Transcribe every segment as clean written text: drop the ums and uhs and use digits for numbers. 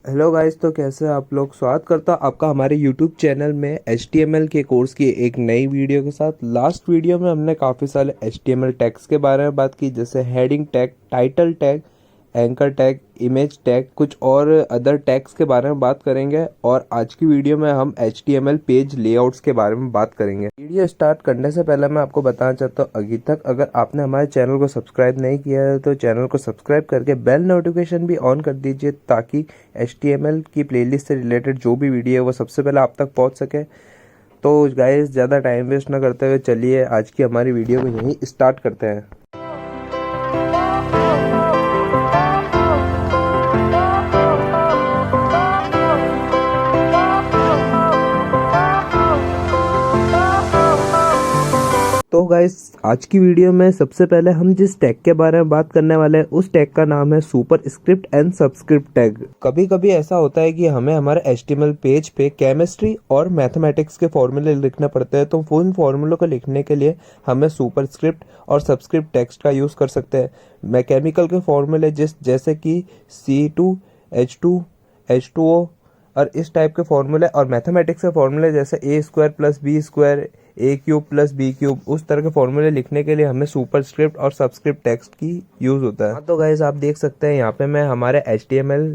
Hello guys, तो कैसे आप लोग। स्वागत करता हूँ आपका हमारे यूट्यूब चैनल में HTML के कोर्स की एक नई वीडियो के साथ। लास्ट वीडियो में हमने काफ़ी सारे HTML टैग्स के बारे में बात की, जैसे heading tag, title tag, anchor tag, image tag, कुछ और अदर टैग्स के बारे में बात करेंगे। और आज की वीडियो में हम HTML पेज लेआउट्स के बारे में बात करेंगे। वीडियो स्टार्ट करने से पहले मैं आपको बताना चाहता हूँ, अभी तक अगर आपने हमारे चैनल को सब्सक्राइब नहीं किया है तो चैनल को सब्सक्राइब करके बेल नोटिफिकेशन भी ऑन कर दीजिए, ताकि HTML की प्लेलिस्ट से रिलेटेड जो भी वीडियो है वो सबसे पहले आप तक पहुँच सके। तो गाइस, ज़्यादा टाइम वेस्ट ना करते हुए चलिए आज की हमारी वीडियो को यहीं स्टार्ट करते हैं। तो गाइस, आज की वीडियो में सबसे पहले हम जिस टैग के बारे में बात करने वाले हैं उस टैग का नाम है super script and subscript tag. कभी कभी ऐसा होता है कि हमें हमारे HTML पेज पे केमिस्ट्री और मैथमेटिक्स के फॉर्मूले लिखने पड़ते हैं, तो उन फॉर्मूलों को लिखने के लिए हमें सुपर स्क्रिप्ट और सबस्क्रिप्ट टेक्स्ट का यूज़ कर सकते हैं। मैकेनिकल के फॉर्मूले जैसे कि C2H2 H2O और इस टाइप के फॉर्मूले, और मैथमेटिक्स के फॉर्मूले जैसे A² + B² A³ + B³, उस तरह के फॉर्मूले लिखने के लिए हमें सुपर स्क्रिप्ट और सबस्क्रिप्ट टेक्स्ट की यूज़ होता है। हाँ, तो गाइस आप देख सकते हैं यहाँ पे मैं हमारे HTML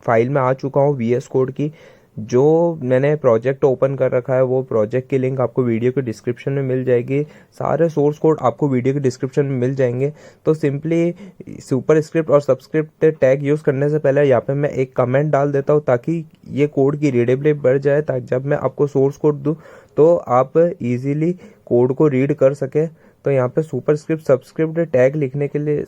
फाइल में आ चुका हूँ VS कोड की। जो मैंने प्रोजेक्ट ओपन कर रखा है वो प्रोजेक्ट की लिंक आपको वीडियो के डिस्क्रिप्शन में मिल जाएगी। सारे सोर्स कोड आपको वीडियो के डिस्क्रिप्शन में मिल जाएंगे। तो सिंपली सुपर स्क्रिप्ट और सबस्क्रिप्ट टैग यूज़ करने से पहले यहाँ पे मैं एक कमेंट डाल देता हूँ, ताकि ये कोड की रीडेबिलिटी बढ़ जाए, ताकि जब मैं आपको सोर्स कोड दूँ तो आप इजीली कोड को रीड कर सके। तो यहाँ पे सुपर स्क्रिप्ट सबस्क्रिप्ट टैग लिखने के लिए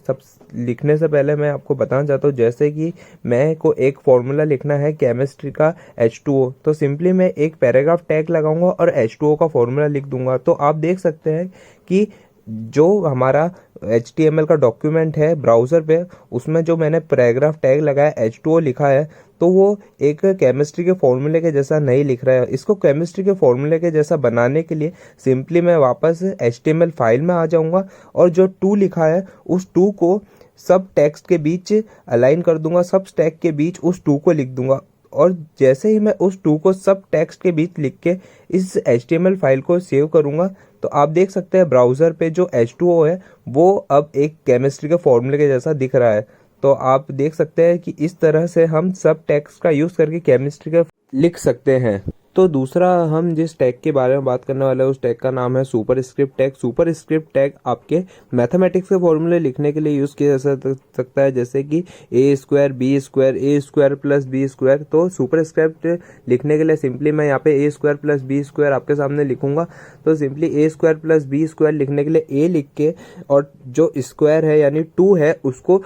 लिखने से पहले मैं आपको बताना चाहता हूँ, जैसे कि मैं को एक फॉर्मूला लिखना है केमिस्ट्री का H2O, तो सिंपली मैं एक पैराग्राफ टैग लगाऊंगा और H2O का फॉर्मूला लिख दूंगा। तो आप देख सकते हैं कि जो हमारा HTML का डॉक्यूमेंट है ब्राउज़र पे, उसमें जो मैंने पैराग्राफ टैग लगाया H2O लिखा है, तो वो एक केमिस्ट्री के फॉर्मूले के जैसा नहीं लिख रहा है। इसको केमिस्ट्री के फॉर्मूले के जैसा बनाने के लिए सिंपली मैं वापस HTML फाइल में आ जाऊंगा और जो टू लिखा है उस टू को सब टेक्स्ट के बीच अलाइन कर दूंगा, सब टैग के बीच उस टू को लिख दूंगा। और जैसे ही मैं उस टू को सब टेक्स्ट के बीच लिख के इस HTML फाइल को सेव करूंगा, तो आप देख सकते हैं ब्राउज़र पे जो H2O है वो अब एक केमिस्ट्री के फॉर्मूले के जैसा दिख रहा है। तो आप देख सकते हैं कि इस तरह से हम सब टेक्स्ट का यूज़ करके केमिस्ट्री का लिख सकते हैं। तो दूसरा हम जिस टैग के बारे में बात करने वाले हैं उस टैग का नाम है super script tag. Super script tag आपके मैथमेटिक्स के फॉर्मूले लिखने के लिए यूज़ किया जा सकता है, जैसे कि A² B² A² + B²। तो सुपर स्क्रिप्ट लिखने के लिए सिंपली मैं यहाँ पे A² + B² आपके सामने लिखूंगा। तो सिंपली A² + B² लिखने के लिए A लिख के, और जो स्क्वायर है यानी 2 है उसको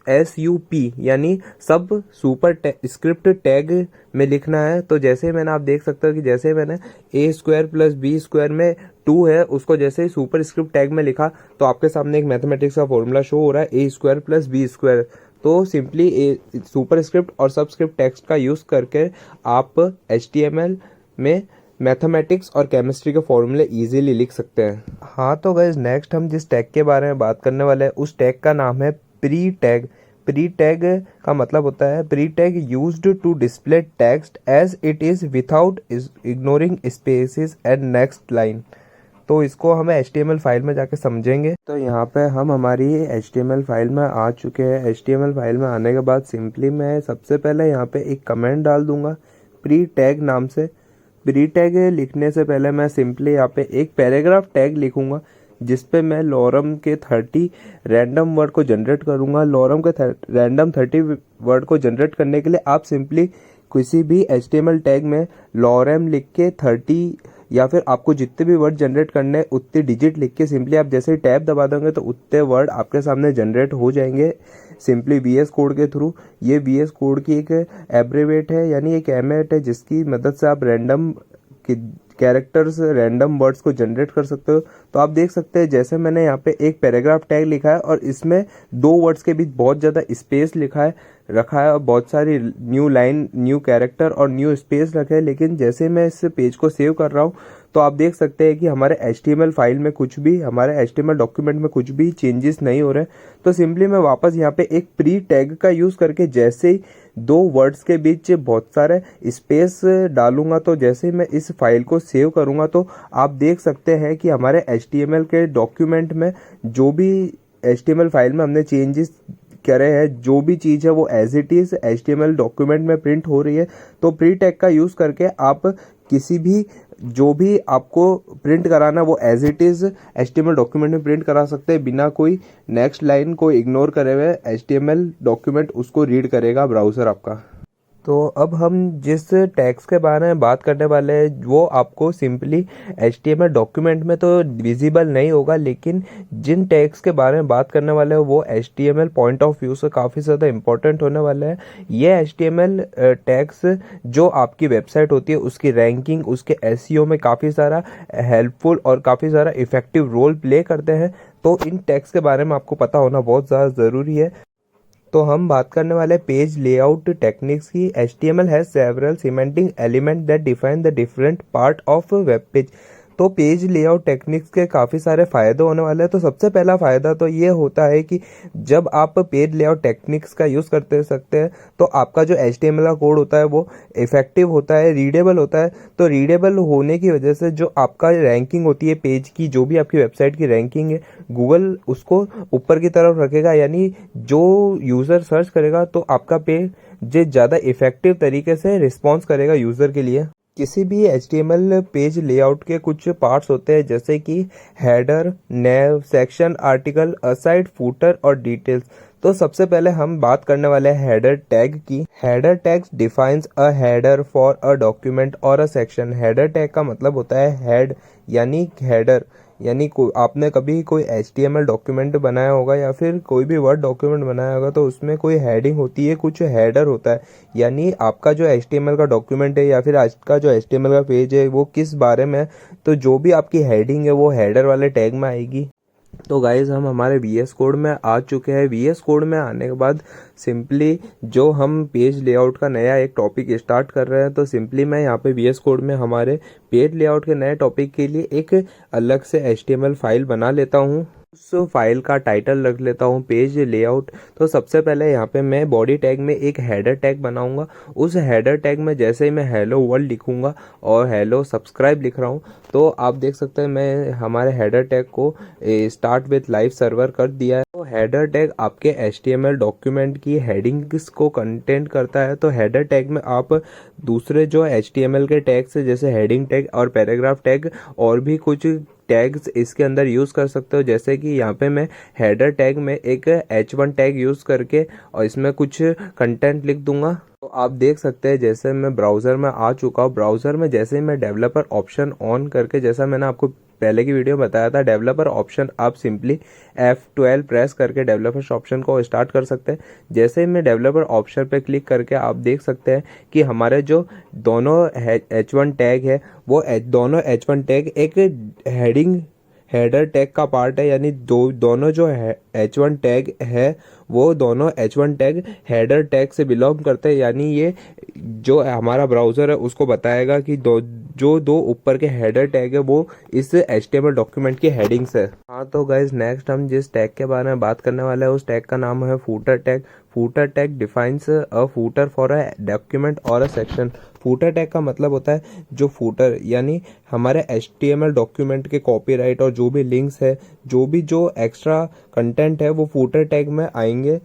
SUP यानी सब सुपर स्क्रिप्ट टैग में लिखना है। तो जैसे मैंने, आप देख सकते हो कि जैसे मैंने A² + B² में 2 है उसको जैसे ही सुपर स्क्रिप्ट टैग में लिखा, तो आपके सामने एक मैथमेटिक्स का फॉर्मूला शो हो रहा है A² + B²। तो सिंपली सुपर स्क्रिप्ट और सबस्क्रिप्ट टेक्स्ट का यूज़ करके आप HTML में मैथमेटिक्स और केमिस्ट्री के फॉर्मूले इजीली लिख सकते हैं। हाँ, तो गाइस नेक्स्ट हम जिस टैग के बारे में बात करने वाले हैं उस टैग का नाम है प्री टैग। प्री टैग का मतलब होता है pre tag used to display text as it is without ignoring spaces and next line. तो इसको हमें HTML फाइल में जाके समझेंगे। तो यहाँ पे हम हमारी HTML फाइल में आ चुके हैं। HTML फाइल में आने के बाद सिंपली मैं सबसे पहले यहाँ पे एक कमेंट डाल दूंगा प्री टैग नाम से। प्री टैग लिखने से पहले मैं सिंपली यहाँ पे एक पैराग्राफ टैग लिखूंगा, जिसपे मैं लॉरम के 30 रैंडम वर्ड को जनरेट करूंगा। लॉरम के रैंडम 30 वर्ड को जनरेट करने के लिए आप सिंपली किसी भी HTML टैग में लॉरम लिख के 30, या फिर आपको जितने भी वर्ड जनरेट करने उतने डिजिट लिख के सिंपली आप जैसे ही टैब दबा दोगे तो उतने वर्ड आपके सामने जनरेट हो जाएंगे सिंपली VS कोड के थ्रू। ये VS कोड की एक एब्रीवेट है, यानी एक एमएट है, जिसकी मदद से आप रैंडम कैरेक्टर्स, रैंडम वर्ड्स को जनरेट कर सकते हो। तो आप देख सकते हैं जैसे मैंने यहाँ पे एक पैराग्राफ टैग लिखा है और इसमें 2 वर्ड्स के बीच बहुत ज़्यादा स्पेस रखा है और बहुत सारी न्यू लाइन, न्यू कैरेक्टर और न्यू स्पेस रखे हैं। लेकिन जैसे मैं इस पेज को सेव कर रहा हूँ तो आप देख सकते हैं कि हमारे HTML फाइल में कुछ भी, हमारे HTML डॉक्यूमेंट में कुछ भी चेंजेस नहीं हो रहे। तो सिंपली मैं वापस यहाँ पे एक प्री टैग का यूज़ करके जैसे ही दो वर्ड्स के बीच बहुत सारे स्पेस डालूंगा, तो जैसे ही मैं इस फाइल को सेव करूंगा तो आप देख सकते हैं कि हमारे HTML के डॉक्यूमेंट में जो भी HTML फाइल में हमने चेंजेस करे हैं, जो भी चीज़ है वो as it is HTML document में प्रिंट हो रही है। तो प्री टैग का यूज़ करके आप किसी भी, जो भी आपको प्रिंट कराना वो as it is HTML document में प्रिंट करा सकते हैं, बिना कोई नेक्स्ट लाइन को इग्नोर करे हुए HTML डॉक्यूमेंट उसको रीड करेगा ब्राउज़र आपका। तो अब हम जिस टैग्स के बारे में बात करने वाले हैं वो आपको सिंपली HTML डॉक्यूमेंट में तो विजिबल नहीं होगा, लेकिन जिन टैग्स के बारे में बात करने वाले हैं वो HTML पॉइंट ऑफ व्यू से काफ़ी ज़्यादा इंपॉर्टेंट होने वाले हैं। ये HTML टैग्स जो आपकी वेबसाइट होती है उसकी रैंकिंग, उसके SEO में काफ़ी सारा हेल्पफुल और काफ़ी सारा इफेक्टिव रोल प्ले करते हैं। तो इन टैग्स के बारे में आपको पता होना बहुत ज़्यादा ज़रूरी है। तो हम बात करने वाले पेज लेआउट टेक्निक्स की। HTML has several cementing element that define the different part of web page. तो पेज लेआउट टेक्निक्स के काफ़ी सारे फ़ायदे होने वाले हैं। तो सबसे पहला फ़ायदा तो ये होता है कि जब आप पेज लेआउट टेक्निक्स का यूज़ करते सकते हैं तो आपका जो HTML का कोड होता है वो इफेक्टिव होता है, रीडेबल होता है। तो रीडेबल होने की वजह से जो आपका रैंकिंग होती है पेज की, जो भी आपकी वेबसाइट की रैंकिंग है, गूगल उसको ऊपर की तरफ रखेगा, यानी जो यूज़र सर्च करेगा तो आपका पेज ज़्यादा इफेक्टिव तरीके से रिस्पॉन्स करेगा यूज़र के लिए। किसी भी HTML पेज लेआउट के कुछ पार्ट्स होते हैं जैसे कि हेडर, नेव, सेक्शन, आर्टिकल, असाइड, फूटर और डिटेल्स। तो सबसे पहले हम बात करने वाले हैं हेडर टैग की। Header tags defines a header for a document और अ सेक्शन। हेडर टैग का मतलब होता है हेड यानी हेडर, यानी आपने कभी कोई HTML डॉक्यूमेंट बनाया होगा या फिर कोई भी वर्ड डॉक्यूमेंट बनाया होगा तो उसमें कोई हेडिंग होती है, कुछ हेडर होता है, यानी आपका जो HTML का डॉक्यूमेंट है या फिर आज का जो HTML का पेज है वो किस बारे में है, तो जो भी आपकी हेडिंग है वो हेडर वाले टैग में आएगी। तो गाइज हम हमारे VS कोड में आ चुके हैं। VS कोड में आने के बाद सिंपली जो हम पेज लेआउट का नया एक टॉपिक स्टार्ट कर रहे हैं, तो सिंपली मैं यहाँ पे VS कोड में हमारे पेज लेआउट के नए टॉपिक के लिए एक अलग से HTML फाइल बना लेता हूँ। उस फाइल का टाइटल रख लेता हूँ पेज लेआउट। तो सबसे पहले यहाँ पे मैं बॉडी टैग में एक हेडर टैग बनाऊंगा। उस हेडर टैग में जैसे ही मैं हेलो वर्ल्ड लिखूंगा और हेलो सब्सक्राइब लिख रहा हूँ, तो आप देख सकते हैं मैं हमारे हेडर टैग को स्टार्ट विथ लाइव सर्वर कर दिया है। तो हेडर टैग आपके HTML डॉक्यूमेंट की हेडिंग्स को कंटेंट करता है। तो हेडर टैग में आप दूसरे जो HTML के टैग्स है जैसे हेडिंग टैग और पैराग्राफ टैग और भी कुछ टैग्स इसके अंदर यूज़ कर सकते हो। जैसे कि यहाँ पे मैं हेडर टैग में एक H1 टैग यूज़ करके और इसमें कुछ कंटेंट लिख दूंगा। तो आप देख सकते हैं जैसे मैं ब्राउज़र में आ चुका हूँ। ब्राउज़र में जैसे ही मैं डेवलपर ऑप्शन ऑन करके, जैसा मैंने आपको पहले की वीडियो में बताया था, डेवलपर ऑप्शन आप सिंपली F12 प्रेस करके डेवलपर्स ऑप्शन को स्टार्ट कर सकते हैं। जैसे ही मैं डेवलपर ऑप्शन पे क्लिक करके आप देख सकते हैं कि हमारे जो दोनों H1 टैग है वो दोनों H1 टैग एक हेडर टैग का पार्ट है, यानी दोनों जो H1 टैग है वो दोनों H1 टैग हेडर टैग से बिलोंग करते हैं। यानी ये जो हमारा ब्राउज़र है उसको बताएगा कि दो ऊपर के हेडर टैग है वो इस HTML डॉक्यूमेंट की हेडिंग्स है। हाँ, तो गाइज नेक्स्ट हम जिस टैग के बारे में बात करने वाले हैं उस टैग का नाम है footer tag. Footer tag defines a footer for a document और अ सेक्शन। फूटर टैग का मतलब होता है जो फूटर, यानी हमारे HTML डॉक्यूमेंट के कॉपीराइट और जो भी लिंक्स है, जो एक्स्ट्रा कंटेंट है वो फूटर टैग में आएंगे।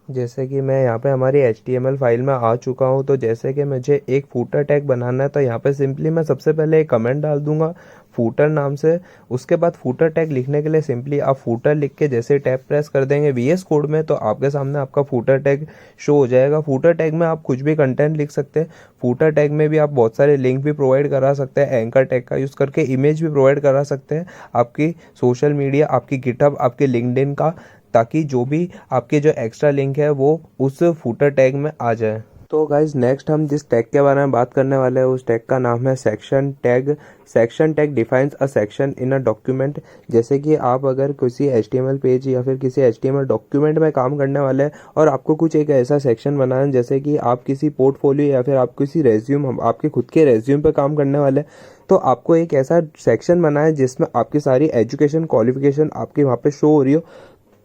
जैसे कि मैं यहाँ पे हमारी HTML फाइल में आ चुका हूँ। तो जैसे कि मुझे एक फूटर टैग बनाना है तो यहाँ पे सिंपली मैं सबसे पहले एक कमेंट डाल दूंगा फूटर नाम से। उसके बाद फूटर टैग लिखने के लिए सिंपली आप फूटर लिख के जैसे टैब प्रेस कर देंगे VS कोड में तो आपके सामने आपका फूटर टैग शो हो जाएगा। फूटर टैग में आप कुछ भी कंटेंट लिख सकते हैं। फूटर टैग में भी आप बहुत सारे लिंक भी प्रोवाइड करा सकते हैं। एंकर टैग का यूज़ करके इमेज भी प्रोवाइड करा सकते हैं, आपकी सोशल मीडिया, आपकी गिटहब, आपके लिंक्डइन का, ताकि जो भी आपके जो एक्स्ट्रा लिंक है वो उस फूटर टैग में आ जाए। तो गाइज नेक्स्ट हम जिस टैग के बारे में बात करने वाले हैं उस टैग का नाम है section tag. Section tag defines a section in a document. जैसे कि आप अगर किसी HTML पेज या फिर किसी HTML डॉक्यूमेंट में काम करने वाले हैं और आपको कुछ एक ऐसा सेक्शन बनाना है, जैसे कि आप किसी पोर्टफोलियो या फिर आप किसी रेज्यूम, आपके खुद के रेज्यूम पे काम करने वाले हैं, तो आपको एक ऐसा सेक्शन बनाना है जिसमें आपकी सारी एजुकेशन क्वालिफिकेशन आपकी वहाँ पे शो हो रही हो।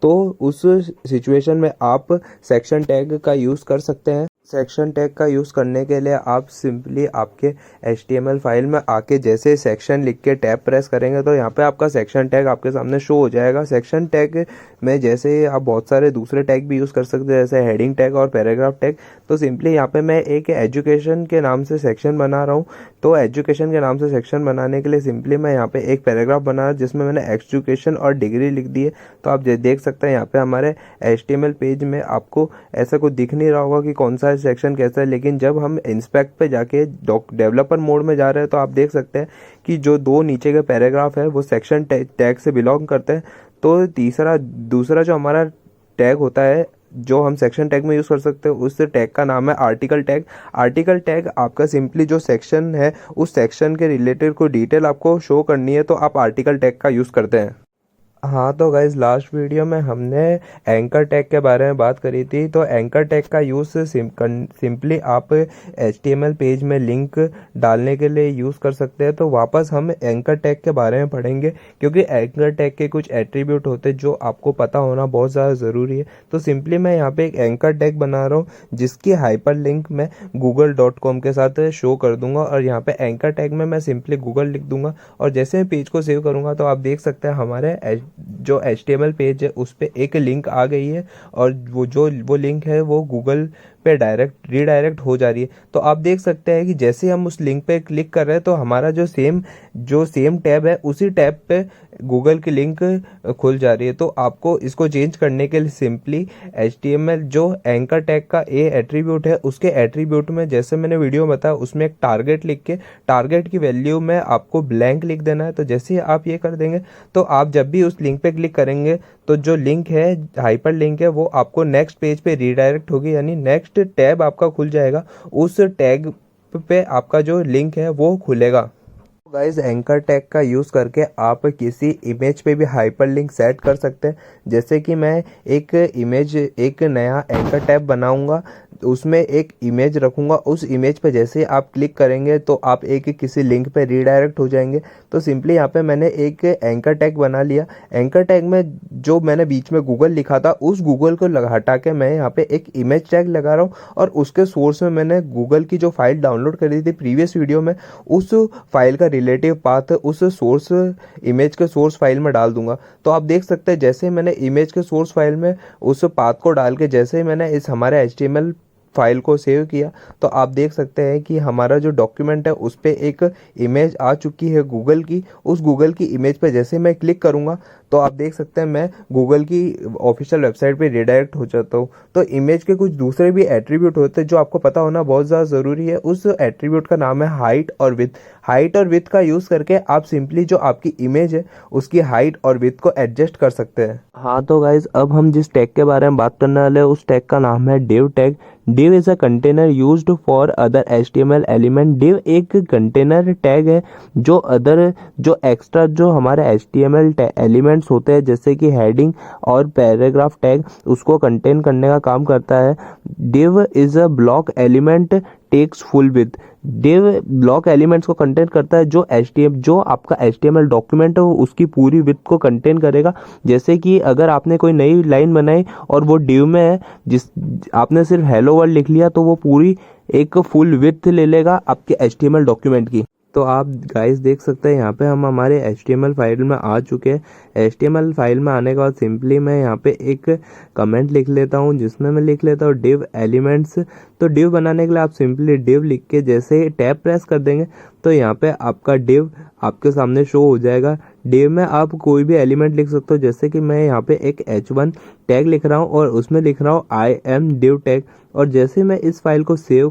तो उस सिचुएशन में आप सेक्शन टैग का यूज़ कर सकते हैं। सेक्शन टैग का यूज़ करने के लिए आप सिंपली आपके HTML फाइल में आके जैसे सेक्शन लिख के टैब प्रेस करेंगे तो यहाँ पे आपका सेक्शन टैग आपके सामने शो हो जाएगा। सेक्शन टैग में जैसे आप बहुत सारे दूसरे टैग भी यूज़ कर सकते हैं, जैसे हेडिंग टैग और पैराग्राफ टैग। तो सिंपली यहाँ पे मैं एक एजुकेशन के नाम से सेक्शन बना रहा हूँ। तो एजुकेशन के नाम से सेक्शन बनाने के लिए सिंपली मैं यहाँ पे एक पैराग्राफ बना रहा हूँ जिसमें मैंने एजुकेशन और डिग्री लिख दी है। तो आप देख सकते हैं यहाँ पे हमारे HTML पेज में आपको ऐसा कुछ दिख नहीं रहा होगा कि कौन सा सेक्शन कैसा है, लेकिन जब हम इंस्पेक्ट पे जाके डेवलपर मोड में जा रहे हैं तो आप देख सकते हैं कि जो दो नीचे के पैराग्राफ है वो सेक्शन टैग से बिलोंग करते हैं। तो दूसरा जो हमारा टैग होता है जो हम सेक्शन टैग में यूज़ कर सकते हैं उस टैग का नाम है आर्टिकल टैग। आर्टिकल टैग आपका सिंपली जो सेक्शन है उस सेक्शन के रिलेटेड कोई डिटेल आपको शो करनी है तो आप आर्टिकल टैग का यूज़ करते हैं। हाँ तो गाइज लास्ट वीडियो में हमने एंकर टैग के बारे में बात करी थी। तो एंकर टैग का यूज़ सिंपली आप HTML पेज में लिंक डालने के लिए यूज़ कर सकते हैं। तो वापस हम एंकर टैग के बारे में पढ़ेंगे क्योंकि एंकर टैग के कुछ एट्रीब्यूट होते हैं जो आपको पता होना बहुत ज़्यादा ज़रूरी है। तो सिंपली मैं यहाँ पे एक एंकर टैग बना रहा हूँ जिसकी हाइपर लिंक मैं google.com के साथ शो कर दूंगा और यहाँ पे एंकर टैग में मैं सिंपली गूगल लिख दूंगा और जैसे मैं पेज को सेव करूँगा तो आप देख सकते हैं हमारे जो HTML पेज है उस पे एक लिंक आ गई है और वो लिंक है वो गूगल पे रीडायरेक्ट हो जा रही है। तो आप देख सकते हैं कि जैसे हम उस लिंक पे क्लिक कर रहे हैं तो हमारा जो सेम टैब है उसी टैब पे गूगल की लिंक खुल जा रही है। तो आपको इसको चेंज करने के लिए सिंपली HTML जो एंकर टैग का एट्रीब्यूट है उसके एट्रीब्यूट में जैसे मैंने वीडियो बताया उसमें एक टारगेट लिख के टारगेट की वैल्यू में आपको ब्लैंक लिख देना है। तो जैसे ही आप ये कर देंगे तो आप जब भी उस लिंक पे क्लिक करेंगे तो जो लिंक है हाइपर लिंक है वो आपको नेक्स्ट पेज पे रीडायरेक्ट होगी, यानी नेक्स्ट टैब आपका खुल जाएगा। उस टैग पे आपका जो लिंक है वो खुलेगा। गाइज एंकर टैग का यूज़ करके आप किसी इमेज पे भी हाइपर लिंक सेट कर सकते हैं। जैसे कि मैं एक नया एंकर टैब बनाऊंगा, उसमें एक इमेज रखूंगा, उस इमेज पे जैसे आप क्लिक करेंगे तो आप किसी लिंक पे रीडायरेक्ट हो जाएंगे। तो सिंपली यहाँ पे मैंने एक एंकर टैग बना लिया। एंकर टैग में जो मैंने बीच में गूगल लिखा था उस गूगल को हटा के मैं यहाँ पे एक इमेज टैग लगा रहा हूँ और उसके सोर्स में मैंने गूगल की जो फाइल डाउनलोड करी थी प्रीवियस वीडियो में उस फाइल का रिलेटिव पाथ उस इमेज के सोर्स फाइल में डाल दूंगा। तो आप देख सकते हैं जैसे मैंने इमेज के सोर्स फाइल में उस पाथ को डाल के जैसे ही मैंने इस हमारे HTML फाइल को सेव किया तो आप देख सकते हैं कि हमारा जो डॉक्यूमेंट है उस पे एक इमेज आ चुकी है गूगल की। उस गूगल की इमेज पे जैसे मैं क्लिक करूंगा तो आप देख सकते हैं मैं गूगल की ऑफिशियल वेबसाइट पे रिडायरेक्ट हो जाता हूँ। तो इमेज के कुछ दूसरे भी एट्रीब्यूट होते हैं जो आपको पता होना बहुत ज़्यादा ज़रूरी है। उस एट्रीब्यूट का नाम है हाइट और विड्थ। हाइट और विड्थ का यूज़ करके आप सिंपली जो आपकी इमेज है उसकी हाइट और विड्थ को एडजस्ट कर सकते हैं। हाँ तो गाइज अब हम जिस टैग के बारे में बात करने वाले हैं उस टैग का नाम है div tag. div is a container used for other HTML element. div एक कंटेनर टैग है जो एक्स्ट्रा जो हमारे HTML एलिमेंट्स होते हैं जैसे कि हेडिंग और पैराग्राफ टैग उसको कंटेन करने का काम करता है। div is a block element takes full width. div block elements को कंटेन करता है जो आपका HTML डॉक्यूमेंट है वो उसकी पूरी विड्थ को कंटेन करेगा। जैसे कि अगर आपने कोई नई लाइन बनाई और वो div में है, आपने सिर्फ हेलो वर्ल्ड लिख लिया तो वो पूरी एक फुल विड्थ ले लेगा आपके HTML डॉक्यूमेंट की। तो आप गाइस देख सकते हैं यहाँ पे हम हमारे HTML फाइल में आ चुके हैं। HTML फाइल में आने के बाद सिंपली मैं यहाँ पे एक कमेंट लिख लेता हूँ जिसमें मैं लिख लेता हूँ div एलिमेंट्स। तो div बनाने के लिए आप सिंपली div लिख के जैसे ही टैब प्रेस कर देंगे तो यहाँ पे आपका div आपके सामने शो हो जाएगा। div में आप कोई भी एलिमेंट लिख सकते हो, जैसे कि मैं यहाँ पे एक h1 टैग लिख रहा हूँ और उसमें लिख रहा हूँ आई एम div टैग। और जैसे मैं इस फाइल को सेव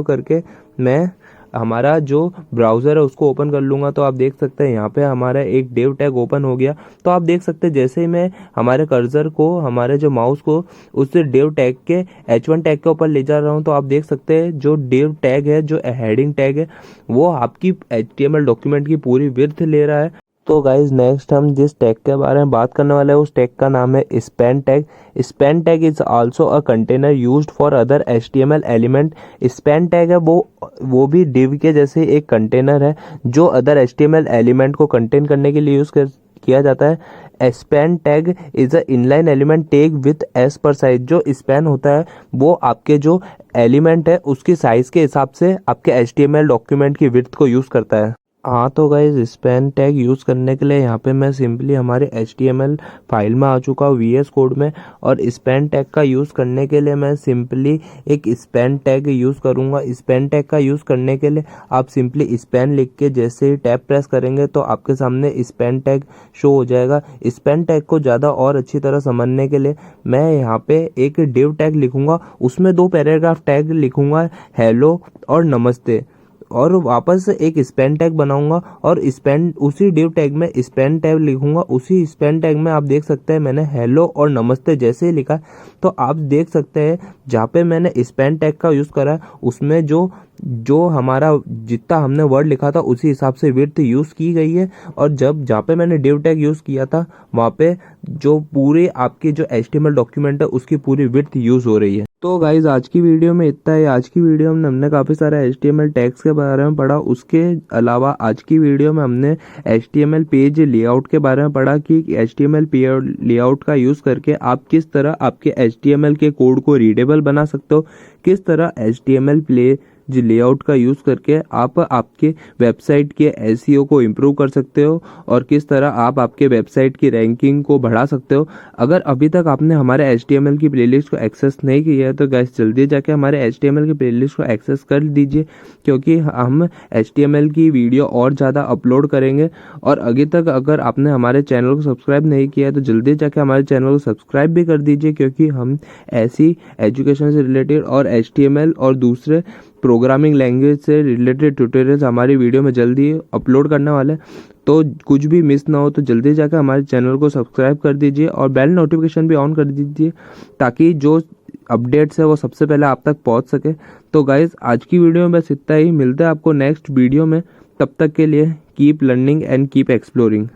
करके मैं हमारा जो ब्राउज़र है उसको ओपन कर लूँगा तो आप देख सकते हैं यहाँ पे हमारा एक डिव टैग ओपन हो गया। तो आप देख सकते हैं जैसे ही मैं हमारे कर्सर को, हमारे जो माउस को उस डिव टैग के H1 टैग के ऊपर ले जा रहा हूँ तो आप देख सकते हैं जो डिव टैग है, जो हेडिंग टैग है, वो आपकी HTML डॉक्यूमेंट की पूरी विड्थ ले रहा है। तो गाइज नेक्स्ट हम जिस टैग के बारे में बात करने वाले हैं उस टैग का नाम है span tag. Span tag is also a container used for other HTML element. Span tag है वो भी डिव के जैसे एक कंटेनर है जो अदर HTML एलिमेंट को कंटेन करने के लिए यूज किया जाता है। Span tag is a inline element tag with as per size. जो स्पैन होता है वो आपके जो एलिमेंट है उसकी साइज के हिसाब से आपके HTML डॉक्यूमेंट की विड्थ को यूज करता है। हाँ तो गाइज स्पैन टैग यूज़ करने के लिए यहाँ पे मैं सिंपली हमारे HTML फाइल में आ चुका हूँ VS कोड में, और स्पैन टैग का यूज़ करने के लिए मैं सिंपली एक स्पैन टैग यूज़ करूँगा। स्पैन टैग का यूज़ करने के लिए आप सिंपली स्पैन लिख के जैसे ही टैब प्रेस करेंगे तो आपके सामने स्पैन टैग शो हो जाएगा। स्पैन टैग को ज़्यादा और अच्छी तरह समझने के लिए मैं यहाँ पे एक डिव टैग लिखूँगा, उसमें 2 पैराग्राफ टैग लिखूँगा, हेलो और नमस्ते, और वापस एक स्पैन टैग बनाऊंगा और स्पैन उसी डिव टैग में स्पैन टैग लिखूंगा। उसी स्पैन टैग में आप देख सकते हैं मैंने हेलो और नमस्ते जैसे ही लिखा, तो आप देख सकते हैं जहाँ पे मैंने स्पैन टैग का यूज़ करा उसमें जो हमारा जितना हमने वर्ड लिखा था उसी हिसाब से विड्थ यूज़ की गई है, और जहाँ पे मैंने डिव टैग यूज़ किया था वहाँ पे जो पूरे आपके जो HTML डॉक्यूमेंट है उसकी पूरी विड्थ यूज़ हो रही है। तो गाइज आज की वीडियो में इतना ही। आज की वीडियो में हमने काफ़ी सारे HTML टैग्स के बारे में पढ़ा। उसके अलावा आज की वीडियो में हमने HTML पेज लेआउट के बारे में पढ़ा कि HTML पेज लेआउट का यूज़ करके आप किस तरह आपके HTML के कोड को रीडेबल बना सकते हो, किस तरह HTML जो लेआउट का यूज़ करके आप आपके वेबसाइट के SEO को इम्प्रूव कर सकते हो, और किस तरह आप आपके वेबसाइट की रैंकिंग को बढ़ा सकते हो। अगर अभी तक आपने हमारे HTML की प्लेलिस्ट को एक्सेस नहीं किया है तो गाइस जल्दी जाके हमारे HTML की प्लेलिस्ट को एक्सेस कर दीजिए, क्योंकि हम HTML की वीडियो और ज़्यादा अपलोड करेंगे। और अभी तक अगर आपने हमारे चैनल को सब्सक्राइब नहीं किया है तो जल्दी जाके हमारे चैनल को सब्सक्राइब भी कर दीजिए, क्योंकि हम ऐसी एजुकेशन से रिलेटेड और HTML और दूसरे प्रोग्रामिंग लैंग्वेज से रिलेटेड ट्यूटोरियल्स हमारी वीडियो में जल्दी अपलोड करने वाले हैं। तो कुछ भी मिस ना हो तो जल्दी जाकर हमारे चैनल को सब्सक्राइब कर दीजिए और बेल नोटिफिकेशन भी ऑन कर दीजिए, ताकि जो अपडेट्स है वो सबसे पहले आप तक पहुंच सके। तो गाइज आज की वीडियो में बस इतना ही। मिलते हैं आपको नेक्स्ट वीडियो में। तब तक के लिए keep learning and keep exploring.